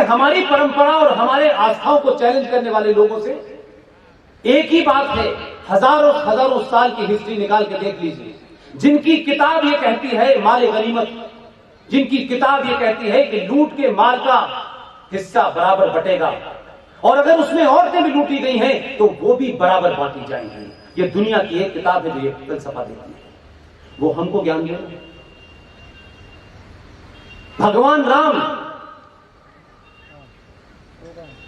हमारी परंपरा और हमारे आस्थाओं को चैलेंज करने वाले लोगों से एक ही बात है, हजारों हजारों साल की हिस्ट्री निकाल के देख लीजिए, जिनकी किताब ये कहती है माले गनीमत, जिनकी किताब ये कहती है कि लूट के माल का हिस्सा बराबर बटेगा, और अगर उसमें औरतें भी लूटी गई हैं तो वो भी बराबर बांटी जाएंगी। ये दुनिया की एक किताब है जो ये फलसफा देती है, वो हमको ज्ञान दे। भगवान राम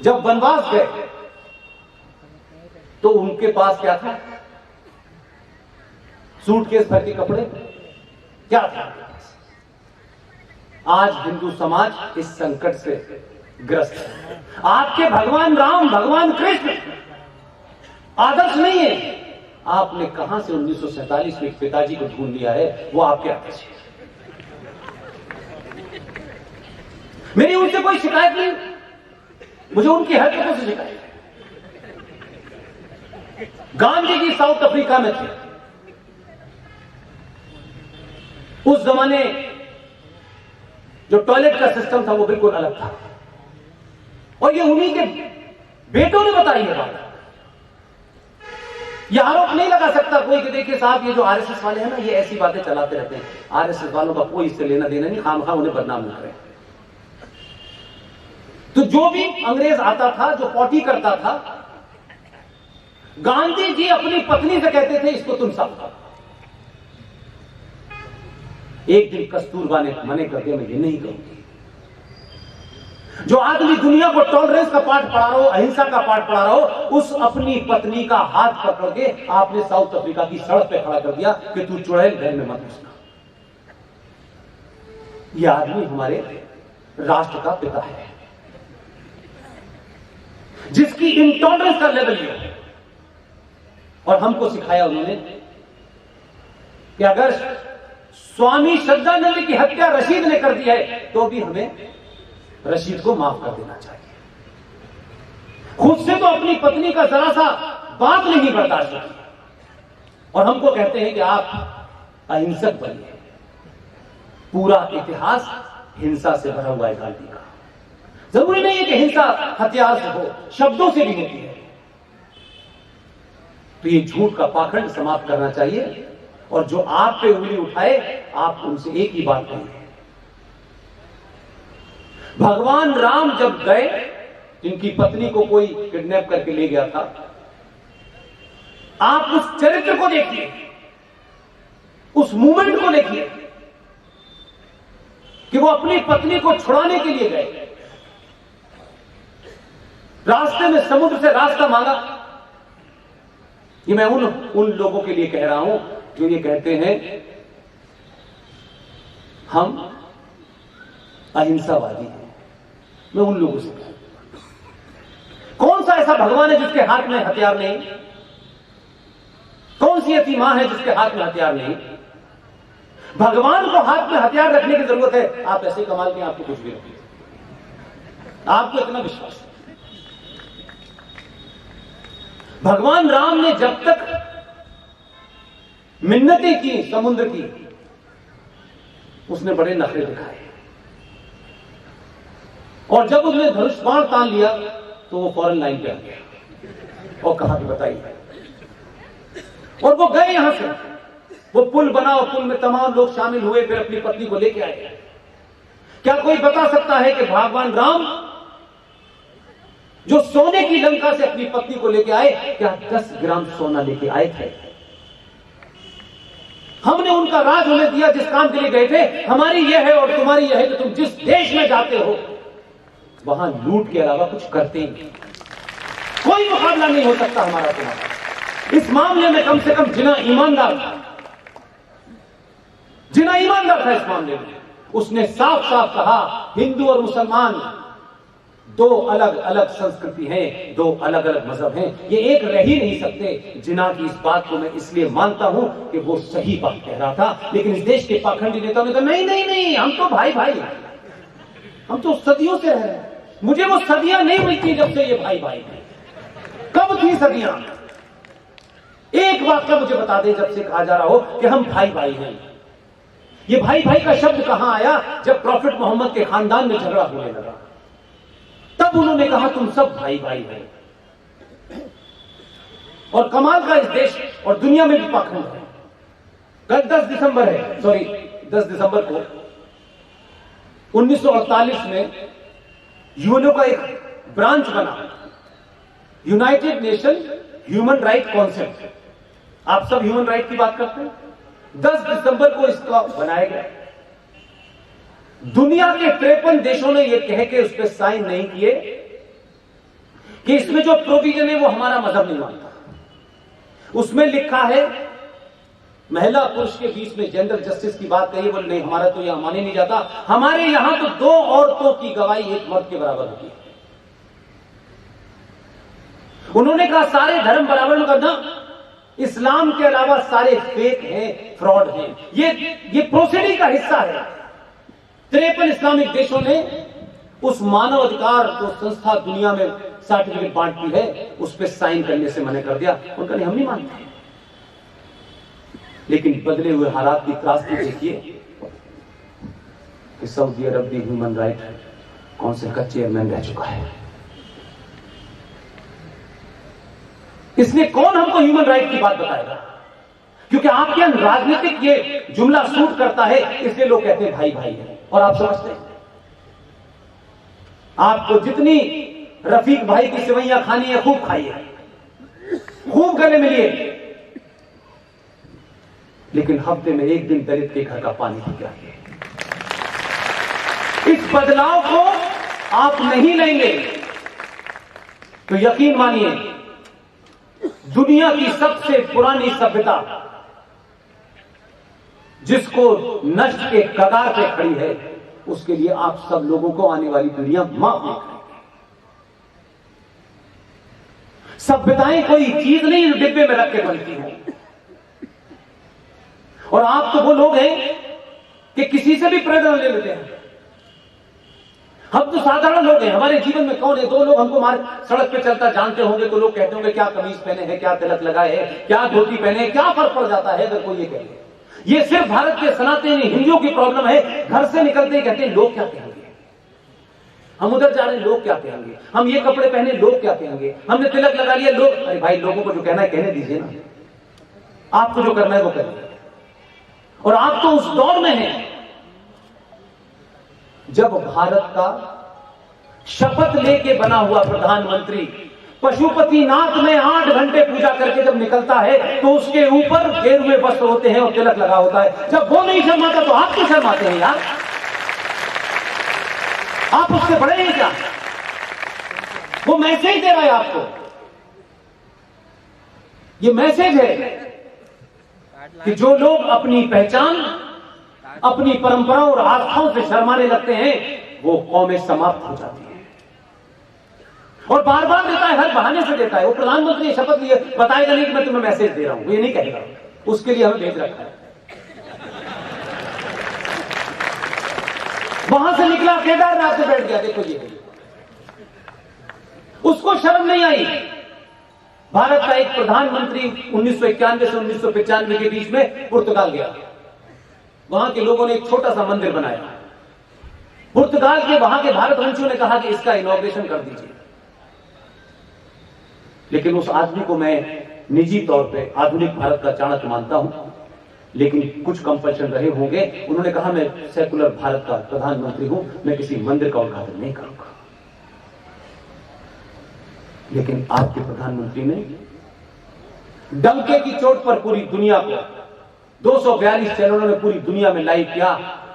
जब वनवास गए तो उनके पास क्या था? सूटकेस भर के कपड़े क्या था? आज हिंदू समाज इस संकट से ग्रस्त है। आपके भगवान राम, भगवान कृष्ण आदर्श नहीं है। आपने कहां से 1947 में पिताजी को ढूंढ लिया है, वो आपके आदर्श है। मेरी उनसे कोई शिकायत नहीं, मुझे उनकी हरकतों से शिकायत है। गांधी जी साउथ अफ्रीका में थे, उस जमाने जो टॉयलेट का सिस्टम था वो बिल्कुल अलग था, और ये उन्हीं के बेटों ने बताई है बात। यह आरोप नहीं लगा सकता कोई कि देखिए साहब ये जो आरएसएस वाले हैं ना, ये ऐसी बातें चलाते रहते हैं। आरएसएस वालों का कोई इससे लेना देना नहीं, खामखा उन्हें बदनाम न करें। तो जो भी अंग्रेज आता था, जो पॉटी करता था, गांधी जी अपनी पत्नी से कहते थे इसको तुम साफ करो। एक दिन कस्तूरबा ने मने कर दिया, मैं ये नहीं कहूंगी। जो आदमी दुनिया को टॉलरेंस का पाठ पढ़ा रहा हो, अहिंसा का पाठ पढ़ा रहा हो, उस अपनी पत्नी का हाथ पकड़ के आपने साउथ अफ्रीका की सड़क पे खड़ा कर दिया कि तू चुड़ैल घर में मत घुसना। यह आदमी हमारे राष्ट्र का पिता है, जिसकी इंटॉलरेंस का लेवल ये है। और हमको सिखाया उन्होंने कि अगर स्वामी श्रद्धानंद की हत्या रशीद ने कर दी है तो भी हमें रशीद को माफ कर देना चाहिए। खुद से तो अपनी पत्नी का जरा सा बात नहीं बर्दाश्त की, और हमको कहते हैं कि आप अहिंसक बनिए। पूरा इतिहास हिंसा से भरा हुआ है गांधी का। जरूरी नहीं है कि हिंसा हथियार से हो, शब्दों से भी होती है। तो ये झूठ का पाखंड समाप्त करना चाहिए, और जो आप पे उंगली उठाए आप उनसे एक ही बात कहिए। भगवान राम जब गए, जिनकी पत्नी को कोई किडनैप करके ले गया था, आप उस चरित्र को देखिए, उस मूवमेंट को देखिए कि वो अपनी पत्नी को छुड़ाने के लिए गए। रास्ते में समुद्र से रास्ता मांगा। ये मैं उन लोगों के लिए कह रहा हूं जो ये कहते हैं हम अहिंसावादी हैं। मैं उन लोगों से कहूं, कौन सा ऐसा भगवान है जिसके हाथ में हथियार नहीं? कौन सी ऐसी मां है जिसके हाथ में हथियार नहीं? भगवान को हाथ में हथियार रखने की जरूरत है। आप ऐसे कमाल के आपको कुछ भी रखिए, आपको इतना विश्वास है। भगवान राम ने जब तक मिन्नतें की समुद्र की, उसने बड़े नखरे दिखाए, और जब उसने धनुष बाण तान लिया तो वो फौरन लाइन पे आ गया और कहा कि बताइए। और वो गए यहां से, वो पुल बना और पुल में तमाम लोग शामिल हुए, फिर अपनी पत्नी को लेके आए। क्या कोई बता सकता है कि भगवान राम जो सोने की लंका से अपनी पत्नी को लेके आए, क्या 10 ग्राम सोना लेके आए थे? हमने उनका राज उन्हें दिया जिस काम के लिए गए थे। हमारी यह है और तुम्हारी यह है कि तुम जिस देश में जाते हो वहां लूट के अलावा कुछ करते ही नहीं। कोई मुकाबला नहीं हो सकता हमारा तुम्हारा। इस मामले में कम से कम जिना ईमानदार था, जिना ईमानदार था इस मामले में। उसने साफ साफ कहा हिंदू और मुसलमान दो अलग अलग संस्कृति हैं, दो अलग अलग मजहब हैं, ये एक रह ही नहीं सकते। जिना की इस बात को मैं इसलिए मानता हूं कि वो सही बात कह रहा था। लेकिन इस देश के पाखंडी नेताओं ने कहा नहीं नहीं नहीं, हम तो भाई भाई हैं, हम तो सदियों से रह रहे हैं। मुझे वो सदियां नहीं मिलती जब से ये भाई भाई हैं। कब थी सदियां? एक बात का मुझे बता दे, जब से कहा जा रहा हो कि हम भाई भाई हैं। ये भाई भाई का शब्द कहां आया? जब प्रॉफिट मोहम्मद के खानदान में झगड़ा होने लगा। तब उन्होंने कहा तुम सब भाई भाई हो। और कमाल का इस देश और दुनिया में भी पाखंड है। कल 10 दिसंबर को 1948 में यूएनओ का एक ब्रांच बना, United nation human right council. आप सब ह्यूमन राइट की बात करते हैं। 10 दिसंबर को इसका बनाया गया। दुनिया के 53 देशों ने यह कह के उस पर साइन नहीं किए कि इसमें जो प्रोविजन है वो हमारा मजहब नहीं मानता। उसमें लिखा है महिला पुरुष के बीच में जेंडर जस्टिस की बात कही, बोले नहीं हमारा तो यहां माने नहीं जाता, हमारे यहां तो 2 औरतों की गवाही एक मर्द के बराबर होती है। उन्होंने कहा सारे धर्म बराबर करना, इस्लाम के अलावा सारे फेक हैं, फ्रॉड हैं। ये प्रोसीडिंग का हिस्सा है। 53 इस्लामिक देशों ने उस मानव अधिकार जो संस्था दुनिया में सर्टिफिकेट बांटती है उस पर साइन करने से मना कर दिया। उनका नहीं, हम नहीं मानते। लेकिन बदले हुए हालात की त्रासदी देखिए कि सऊदी अरब भी ह्यूमन राइट काउंसिल का चेयरमैन रह चुका है। इसलिए कौन हमको ह्यूमन राइट की बात बताएगा? क्योंकि आपके राजनीतिक ये जुमला सूट करता है, इसलिए लोग कहते हैं भाई भाई है। और आप समझते हैं आपको जितनी रफीक भाई की सेवैयां खानी है खूब खाइए, खूब गले मिलिए, लेकिन हफ्ते में एक दिन दलित के घर का पानी पी जाइए। इस बदलाव को आप नहीं लेंगे तो यकीन मानिए दुनिया की सबसे पुरानी सभ्यता जिसको नष्ट के कगार पे खड़ी है उसके लिए आप सब लोगों को आने वाली पीढ़ियां माफ नहीं करेंगी। सभ्यताएं कोई चीज नहीं जो डिब्बे में रख के बनती हो। और आप तो वो लोग हैं कि किसी से भी प्रेरणा ले लेते हैं। हम तो साधारण लोग हैं, हमारे जीवन में कौन है? 2 लोग हमको मार सड़क पे चलता जानते होंगे तो लोग कहते होंगे क्या कमीज पहने हैं, क्या तिलक लगाए है, क्या धोती पहने हैं, क्या फर्क पड़ जाता है अगर कोई ये कहे। ये सिर्फ भारत के सनातनी हिंदुओं की प्रॉब्लम है। घर से निकलते ही कहते हैं लोग क्या कहेंगे, हम उधर जा रहे हैं लोग क्या कहेंगे, हम ये कपड़े पहने लोग क्या कहेंगे, हमने तिलक लगा लिया लोग। अरे भाई लोगों को जो कहना है कहने दीजिए ना, आपको जो करना है वो करिए। और आप तो उस दौर में हैं जब भारत का शपथ लेके बना हुआ प्रधानमंत्री पशुपतिनाथ में 8 घंटे पूजा करके जब निकलता है तो उसके ऊपर गेरुए वस्त्र होते हैं और तिलक लगा होता है। जब वो नहीं शर्माता तो आप क्यों शर्माते हैं यार? आप उससे बड़े हैं क्या? वो मैसेज दे रहा है आपको। ये मैसेज है कि जो लोग अपनी पहचान, अपनी परंपरा और आस्थाओं से शर्माने लगते हैं वो कौमें समाप्त हो जाती है। और बार बार देता है, हर बहाने से देता है। वो प्रधानमंत्री ने शपथ लिए, बताएगा नहीं कि मैं तुम्हें मैसेज दे रहा हूं, ये नहीं कहेगा। उसके लिए हमें भेज रखा है। वहां से निकला केदारनाथ से बैठ गया, देखो ये उसको शर्म नहीं आई। भारत का एक प्रधानमंत्री 1991 से 1995 के बीच में पुर्तगाल गया। वहां के लोगों ने एक छोटा सा मंदिर बनाया। पुर्तगाल के वहां के भारतवंशियों ने कहा कि इसका इनॉग्रेशन कर दीजिए। लेकिन उस आदमी को मैं निजी तौर पे आधुनिक भारत का चाणक्य मानता हूं, लेकिन कुछ कंपल्शन रहे होंगे। उन्होंने कहा मैं सेकुलर भारत का प्रधानमंत्री हूं, मैं किसी मंदिर का उद्घाटन नहीं करूंगा। लेकिन आपके प्रधानमंत्री ने डंके की चोट पर पूरी दुनिया को 242 चैनलों ने पूरी दुनिया में लाइव किया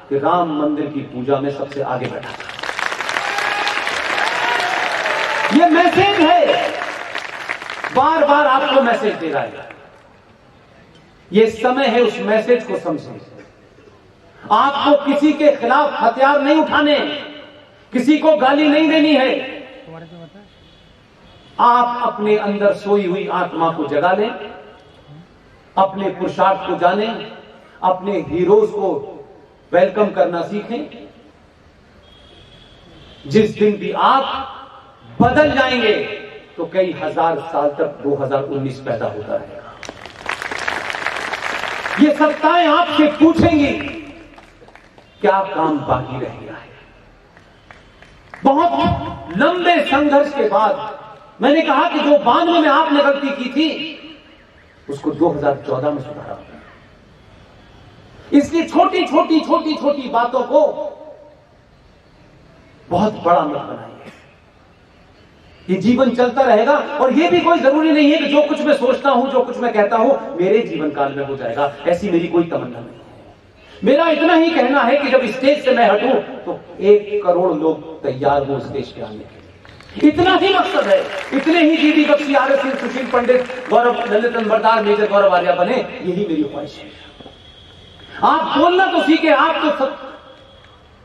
कि राम मंदिर की पूजा में सबसे आगे बैठा था। यह मैसेज है, बार बार आपको मैसेज दे रहा है। यह समय है उस मैसेज को समझें। आपको किसी के खिलाफ हथियार नहीं उठाने, किसी को गाली नहीं देनी है। आप अपने अंदर सोई हुई आत्मा को जगा लें, अपने पुरुषार्थ को जानें, अपने हीरोज को वेलकम करना सीखें। जिस दिन भी आप बदल जाएंगे तो कई हजार साल तक 2019 पैदा होता रहेगा। ये सत्ताएं आपसे पूछेंगी क्या काम बाकी रह गया है। बहुत लंबे संघर्ष के बाद मैंने कहा कि जो 92 में आपने गलती की थी उसको 2014 में सुधारा। इसलिए छोटी छोटी छोटी छोटी बातों को बहुत बड़ा मत बनाइए। ये जीवन चलता रहेगा और ये भी कोई जरूरी नहीं है कि जो कुछ मैं सोचता हूं, जो कुछ मैं कहता हूं मेरे जीवन काल में हो जाएगा, ऐसी मेरी कोई तमन्ना नहीं है। मेरा इतना ही कहना है कि जब स्टेज से मैं हटूं तो 1 करोड़ लोग तैयार हो स्टेज पे आने के लिए, इतना ही मकसद है। इतने ही GD Bakshi, R S Singh, Sushil Pandit, Gaurav Lalit Nambardar, Major Gaurav Arya बने, यही मेरी ख्वाहिश है। आप बोलना तो सीखे। आप तो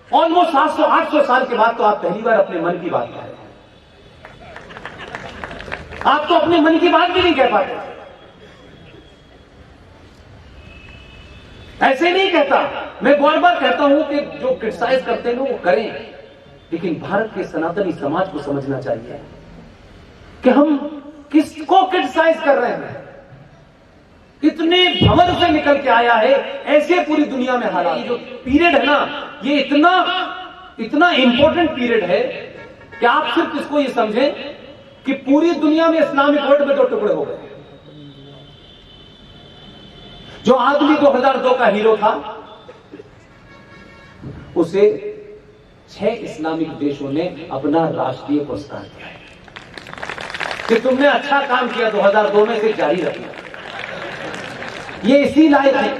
ऑलमोस्ट 700-800 साल के बाद तो आप पहली बार अपने मन की बात कह रहे हैं। आप तो अपने मन की बात भी नहीं कह पाते। ऐसे नहीं कहता, मैं बार बार कहता हूं कि जो क्रिटिसाइज करते हैं वो करें, लेकिन भारत के सनातनी समाज को समझना चाहिए कि हम किसको क्रिटिसाइज कर रहे हैं। इतने भंवर से निकल के आया है, ऐसे पूरी दुनिया में हालात। जो पीरियड है ना, ये इतना इंपॉर्टेंट पीरियड है कि आप सिर्फ इसको ये समझें कि पूरी दुनिया में इस्लामिक वर्ल्ड में 2 टुकड़े हो गए। जो आदमी 2002 का हीरो था उसे 6 इस्लामिक देशों ने अपना राष्ट्रीय पुरस्कार दिया है कि तुमने अच्छा काम किया 2002 में, से जारी रखना। ये इसी लायक है